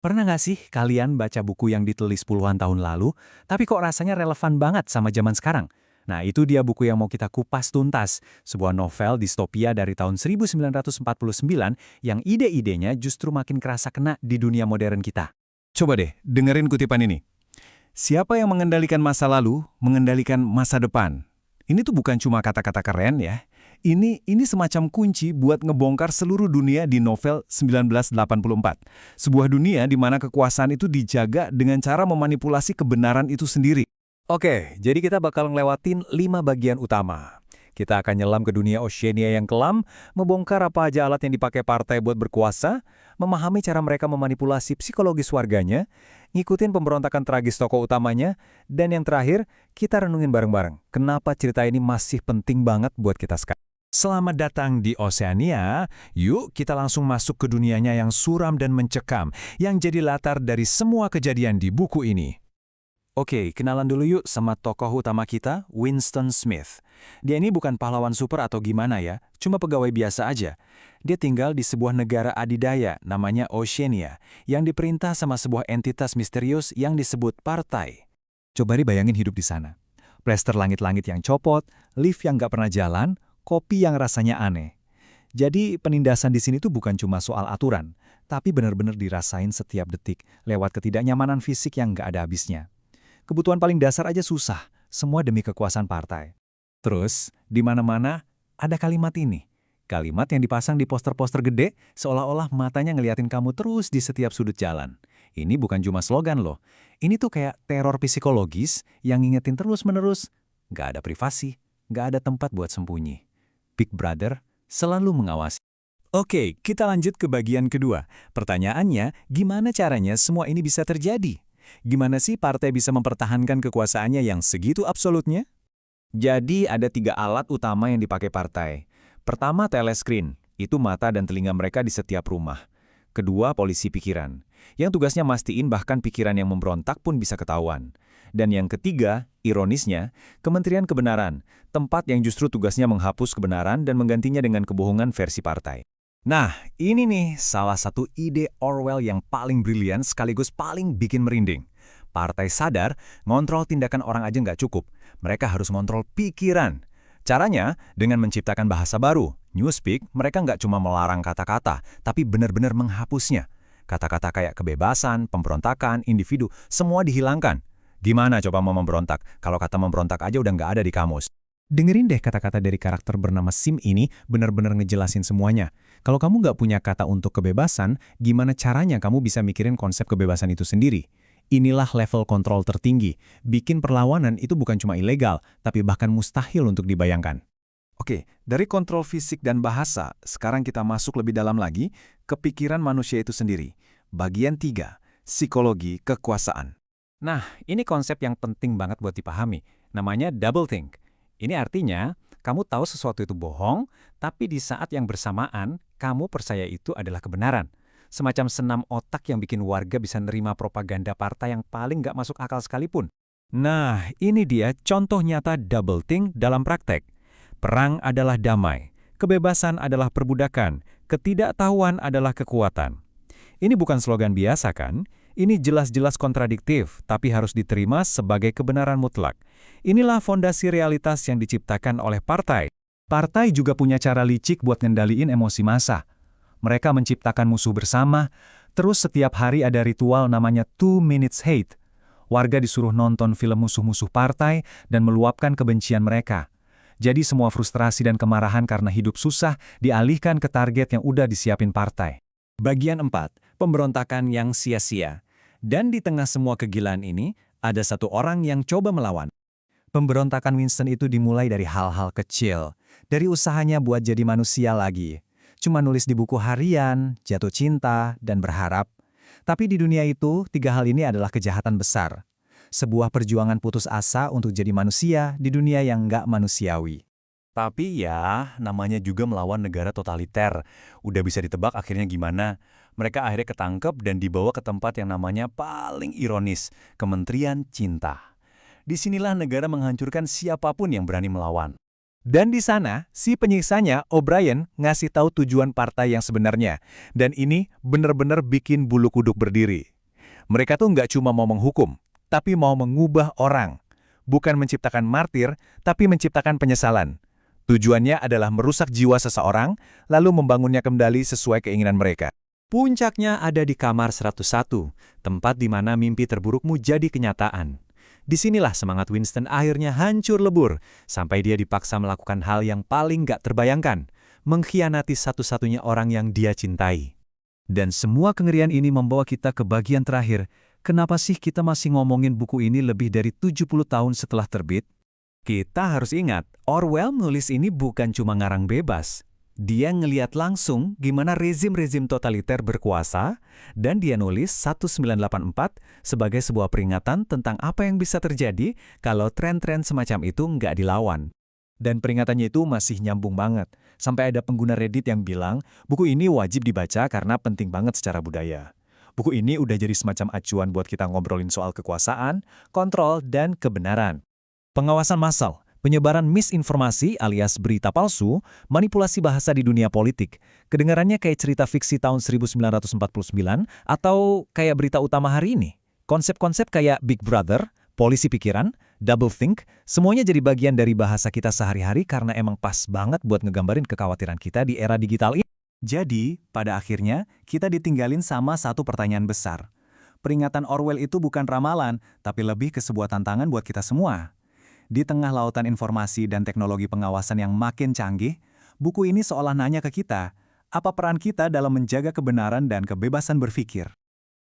Pernah nggak sih kalian baca buku yang ditulis puluhan tahun lalu, tapi kok rasanya relevan banget sama zaman sekarang? Nah, itu dia buku yang mau kita kupas tuntas. Sebuah novel distopia dari tahun 1949 yang ide-idenya justru makin kerasa kena di dunia modern kita. Coba deh, dengerin kutipan ini. Siapa yang mengendalikan masa lalu, mengendalikan masa depan. Ini tuh bukan cuma kata-kata keren ya. Ini semacam kunci buat ngebongkar seluruh dunia di novel 1984. Sebuah dunia di mana kekuasaan itu dijaga dengan cara memanipulasi kebenaran itu sendiri. Oke, jadi kita bakal ngelewatin 5 bagian utama. Kita akan nyelam ke dunia Oceania yang kelam, membongkar apa aja alat yang dipakai partai buat berkuasa, memahami cara mereka memanipulasi psikologis warganya, ngikutin pemberontakan tragis tokoh utamanya, dan yang terakhir, kita renungin bareng-bareng kenapa cerita ini masih penting banget buat kita sekarang. Selamat datang di Oceania. Yuk kita langsung masuk ke dunianya yang suram dan mencekam, yang jadi latar dari semua kejadian di buku ini. Oke, kenalan dulu yuk sama tokoh utama kita, Winston Smith. Dia ini bukan pahlawan super atau gimana ya, cuma pegawai biasa aja. Dia tinggal di sebuah negara adidaya namanya Oceania, yang diperintah sama sebuah entitas misterius yang disebut partai. Coba bayangin hidup di sana. Plester langit-langit yang copot, lift yang nggak pernah jalan, kopi yang rasanya aneh. Jadi penindasan di sini tuh bukan cuma soal aturan, tapi benar-benar dirasain setiap detik lewat ketidaknyamanan fisik yang nggak ada habisnya. Kebutuhan paling dasar aja susah, semua demi kekuasaan partai. Terus, di mana-mana ada kalimat ini. Kalimat yang dipasang di poster-poster gede, seolah-olah matanya ngeliatin kamu terus di setiap sudut jalan. Ini bukan cuma slogan loh. Ini tuh kayak teror psikologis yang ngingetin terus-menerus. Nggak ada privasi, nggak ada tempat buat sembunyi. Big Brother selalu mengawasi. Oke, kita lanjut ke bagian kedua. Pertanyaannya, gimana caranya semua ini bisa terjadi? Gimana sih partai bisa mempertahankan kekuasaannya yang segitu absolutnya? Jadi ada 3 alat utama yang dipakai partai. Pertama, telescreen. Itu mata dan telinga mereka di setiap rumah. Kedua, polisi pikiran. Yang tugasnya mastiin bahkan pikiran yang memberontak pun bisa ketahuan. Dan yang ketiga, ironisnya, Kementerian Kebenaran. Tempat yang justru tugasnya menghapus kebenaran dan menggantinya dengan kebohongan versi partai. Nah, ini nih salah satu ide Orwell yang paling brilian sekaligus paling bikin merinding. Partai sadar, ngontrol tindakan orang aja nggak cukup. Mereka harus ngontrol pikiran. Caranya, dengan menciptakan bahasa baru, Newspeak, mereka nggak cuma melarang kata-kata, tapi benar-benar menghapusnya. Kata-kata kayak kebebasan, pemberontakan, individu, semua dihilangkan. Gimana coba mau memberontak, kalau kata memberontak aja udah nggak ada di kamus? Dengerin deh kata-kata dari karakter bernama Sim ini benar-benar ngejelasin semuanya. Kalau kamu nggak punya kata untuk kebebasan, gimana caranya kamu bisa mikirin konsep kebebasan itu sendiri? Inilah level kontrol tertinggi. Bikin perlawanan itu bukan cuma ilegal, tapi bahkan mustahil untuk dibayangkan. Oke, dari kontrol fisik dan bahasa, sekarang kita masuk lebih dalam lagi ke pikiran manusia itu sendiri. Bagian 3, psikologi kekuasaan. Nah, ini konsep yang penting banget buat dipahami. Namanya doublethink. Ini artinya, kamu tahu sesuatu itu bohong, tapi di saat yang bersamaan, kamu percaya itu adalah kebenaran. Semacam senam otak yang bikin warga bisa nerima propaganda partai yang paling nggak masuk akal sekalipun. Nah, ini dia contoh nyata doublethink dalam praktek. Perang adalah damai, kebebasan adalah perbudakan, ketidaktahuan adalah kekuatan. Ini bukan slogan biasa kan? Ini jelas-jelas kontradiktif, tapi harus diterima sebagai kebenaran mutlak. Inilah fondasi realitas yang diciptakan oleh partai. Partai juga punya cara licik buat ngendaliin emosi massa. Mereka menciptakan musuh bersama, terus setiap hari ada ritual namanya 2 minutes hate. Warga disuruh nonton film musuh-musuh partai dan meluapkan kebencian mereka. Jadi semua frustrasi dan kemarahan karena hidup susah dialihkan ke target yang udah disiapin partai. Bagian 4, pemberontakan yang sia-sia. Dan di tengah semua kegilaan ini, ada satu orang yang coba melawan. Pemberontakan Winston itu dimulai dari hal-hal kecil. Dari usahanya buat jadi manusia lagi. Cuma nulis di buku harian, jatuh cinta, dan berharap. Tapi di dunia itu, 3 hal ini adalah kejahatan besar. Sebuah perjuangan putus asa untuk jadi manusia di dunia yang nggak manusiawi. Tapi ya, namanya juga melawan negara totaliter. Udah bisa ditebak akhirnya gimana. Mereka akhirnya ketangkep dan dibawa ke tempat yang namanya paling ironis, Kementerian Cinta. Disinilah negara menghancurkan siapapun yang berani melawan. Dan di sana, si penyiksanya, O'Brien, ngasih tahu tujuan partai yang sebenarnya. Dan ini benar-benar bikin bulu kuduk berdiri. Mereka tuh nggak cuma mau menghukum, tapi mau mengubah orang. Bukan menciptakan martir, tapi menciptakan penyesalan. Tujuannya adalah merusak jiwa seseorang, lalu membangunnya kembali sesuai keinginan mereka. Puncaknya ada di kamar 101, tempat di mana mimpi terburukmu jadi kenyataan. Disinilah semangat Winston akhirnya hancur lebur, sampai dia dipaksa melakukan hal yang paling gak terbayangkan, mengkhianati satu-satunya orang yang dia cintai. Dan semua kengerian ini membawa kita ke bagian terakhir. Kenapa sih kita masih ngomongin buku ini lebih dari 70 tahun setelah terbit? Kita harus ingat, Orwell nulis ini bukan cuma ngarang bebas. Dia ngeliat langsung gimana rezim-rezim totaliter berkuasa, dan dia nulis 1984 sebagai sebuah peringatan tentang apa yang bisa terjadi kalau tren-tren semacam itu nggak dilawan. Dan peringatannya itu masih nyambung banget. Sampai ada pengguna Reddit yang bilang, buku ini wajib dibaca karena penting banget secara budaya. Buku ini udah jadi semacam acuan buat kita ngobrolin soal kekuasaan, kontrol, dan kebenaran. Pengawasan massal, penyebaran misinformasi alias berita palsu, manipulasi bahasa di dunia politik. Kedengarannya kayak cerita fiksi tahun 1949 atau kayak berita utama hari ini. Konsep-konsep kayak Big Brother, polisi pikiran, doublethink, semuanya jadi bagian dari bahasa kita sehari-hari karena emang pas banget buat ngegambarin kekhawatiran kita di era digital ini. Jadi, pada akhirnya, kita ditinggalin sama satu pertanyaan besar. Peringatan Orwell itu bukan ramalan, tapi lebih ke sebuah tantangan buat kita semua. Di tengah lautan informasi dan teknologi pengawasan yang makin canggih, buku ini seolah nanya ke kita, apa peran kita dalam menjaga kebenaran dan kebebasan berpikir?